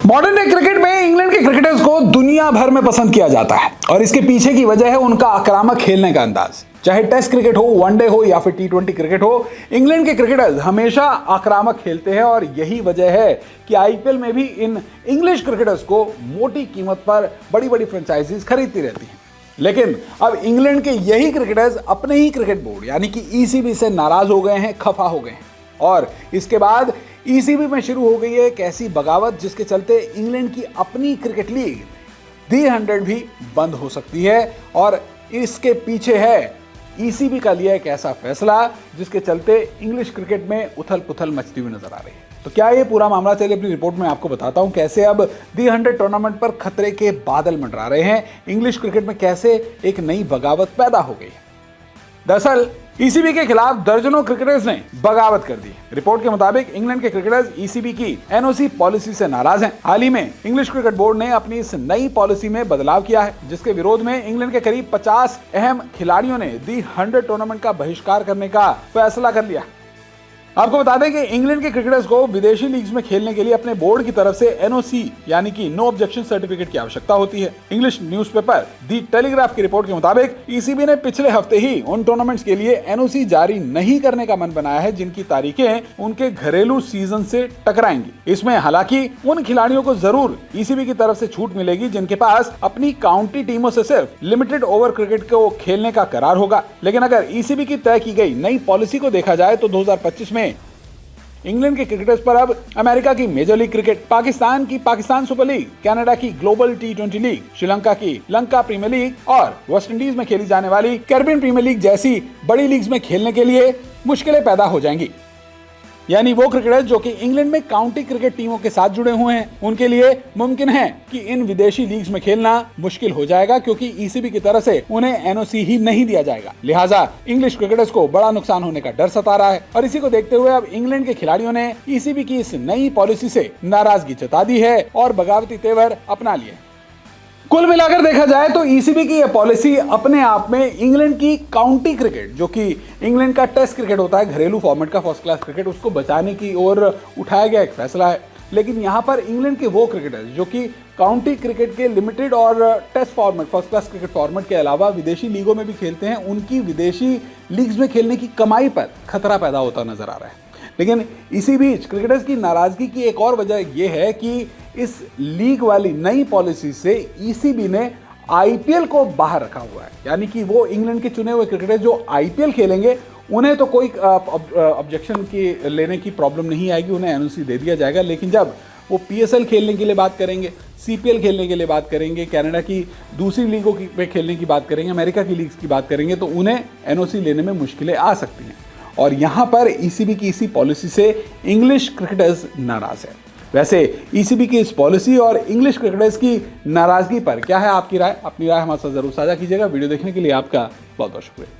Modern day cricket में England के cricketers को दुनिया भर में पसंद किया जाता है और इसके पीछे की वजह है उनका आक्रामक खेलने का अंदाज। चाहे टेस्ट क्रिकेट हो, वनडे हो या फिर टी20 क्रिकेट हो, इंग्लैंड के क्रिकेटर्स हमेशा आक्रामक खेलते हैं और यही वजह है कि आईपीएल में भी इन इंग्लिश क्रिकेटर्स को मोटी कीमत पर बड़ी बड़ी फ्रेंचाइजीज खरीदती रहती हैं। लेकिन अब इंग्लैंड के यही क्रिकेटर्स अपने ही क्रिकेट बोर्ड यानी कि ईसीबी से नाराज हो गए हैं, खफा हो गए हैं और इसके बाद ईसीबी में शुरू हो गई है एक ऐसी बगावत जिसके चलते इंग्लैंड की अपनी क्रिकेट लीग दी 100 भी बंद हो सकती है। और इसके पीछे है ईसीबी का लिया एक ऐसा फैसला जिसके चलते इंग्लिश क्रिकेट में उथल पुथल मचती हुई नजर आ रही है। तो क्या ये पूरा मामला, चलिए अपनी रिपोर्ट में आपको बताता हूं कैसे अब दी 100 टूर्नामेंट पर खतरे के बादल मंडरा रहे हैं, इंग्लिश क्रिकेट में कैसे एक नई बगावत पैदा हो गई है। दरअसल ईसीबी के खिलाफ दर्जनों क्रिकेटर्स ने बगावत कर दी। रिपोर्ट के मुताबिक इंग्लैंड के क्रिकेटर्स ईसीबी की एनओसी पॉलिसी से नाराज हैं। हाल ही में इंग्लिश क्रिकेट बोर्ड ने अपनी इस नई पॉलिसी में बदलाव किया है जिसके विरोध में इंग्लैंड के करीब 50 अहम खिलाड़ियों ने दी 100 टूर्नामेंट का बहिष्कार करने का फैसला कर लिया। आपको बता दें कि इंग्लैंड के क्रिकेटर्स को विदेशी लीग्स में खेलने के लिए अपने बोर्ड की तरफ से एनओसी यानी कि नो ऑब्जेक्शन सर्टिफिकेट की आवश्यकता होती है। इंग्लिश न्यूज़पेपर दी टेलीग्राफ की रिपोर्ट के मुताबिक ईसीबी ने पिछले हफ्ते ही उन टूर्नामेंट्स के लिए एनओसी जारी नहीं करने का मन बनाया है जिनकी तारीखें उनके घरेलू सीजन से टकराएंगी। इसमें हालांकि उन खिलाड़ियों को जरूर ईसीबी की तरफ से छूट मिलेगी जिनके पास अपनी काउंटी टीमों से सिर्फ लिमिटेड ओवर क्रिकेट को खेलने का करार होगा। लेकिन अगर ईसीबी की तय की गई नई पॉलिसी को देखा जाए तो 2025 में इंग्लैंड के क्रिकेटर्स पर अब अमेरिका की मेजर लीग क्रिकेट, पाकिस्तान की पाकिस्तान सुपर लीग, कनाडा की ग्लोबल टी20 लीग, श्रीलंका की लंका प्रीमियर लीग और वेस्ट इंडीज में खेली जाने वाली कैरिबियन प्रीमियर लीग जैसी बड़ी लीग्स में खेलने के लिए मुश्किलें पैदा हो जाएंगी। यानी वो क्रिकेटर्स जो कि इंग्लैंड में काउंटी क्रिकेट टीमों के साथ जुड़े हुए हैं उनके लिए मुमकिन है कि इन विदेशी लीग्स में खेलना मुश्किल हो जाएगा क्योंकि ईसीबी की तरफ से उन्हें एनओसी ही नहीं दिया जाएगा। लिहाजा इंग्लिश क्रिकेटर्स को बड़ा नुकसान होने का डर सता रहा है और इसी को देखते हुए अब इंग्लैंड के खिलाड़ियों ने ईसीबी की इस नई पॉलिसी से नाराजगी जता दी है और बगावती तेवर अपना लिए। कुल मिलाकर देखा जाए तो ईसीबी की यह पॉलिसी अपने आप में इंग्लैंड की काउंटी क्रिकेट, जो कि इंग्लैंड का टेस्ट क्रिकेट होता है, घरेलू फॉर्मेट का फर्स्ट क्लास क्रिकेट, उसको बचाने की ओर उठाया गया एक फैसला है। लेकिन यहाँ पर इंग्लैंड के वो क्रिकेटर्स जो कि काउंटी क्रिकेट के लिमिटेड और test format, first class cricket format के अलावा विदेशी लीगों में भी खेलते हैं, उनकी विदेशी लीग्स में खेलने की कमाई पर खतरा पैदा होता नजर आ रहा है। लेकिन इसी बीच क्रिकेटर्स की नाराजगी की एक और वजह यह है कि इस लीग वाली नई पॉलिसी से ईसीबी ने आईपीएल को बाहर रखा हुआ है। यानी कि वो इंग्लैंड के चुने हुए क्रिकेटर्स जो आईपीएल खेलेंगे उन्हें तो कोई ऑब्जेक्शन की लेने की प्रॉब्लम नहीं आएगी, उन्हें एनओसी दे दिया जाएगा। लेकिन जब वो पीएसएल खेलने के लिए बात करेंगे, सीपीएल खेलने के लिए बात करेंगे, कनाडा की दूसरी लीगों में खेलने की बात करेंगे, अमेरिका की लीग्स की बात करेंगे तो उन्हें एनओसी लेने में मुश्किलें आ सकती हैं। और यहाँ पर ईसीबी की इसी पॉलिसी से इंग्लिश क्रिकेटर्स नाराज है। वैसे ईसीबी की इस पॉलिसी और इंग्लिश क्रिकेटर्स की नाराजगी पर क्या है आपकी राय? अपनी राय हमारे साथ जरूर साझा कीजिएगा। वीडियो देखने के लिए आपका बहुत बहुत शुक्रिया।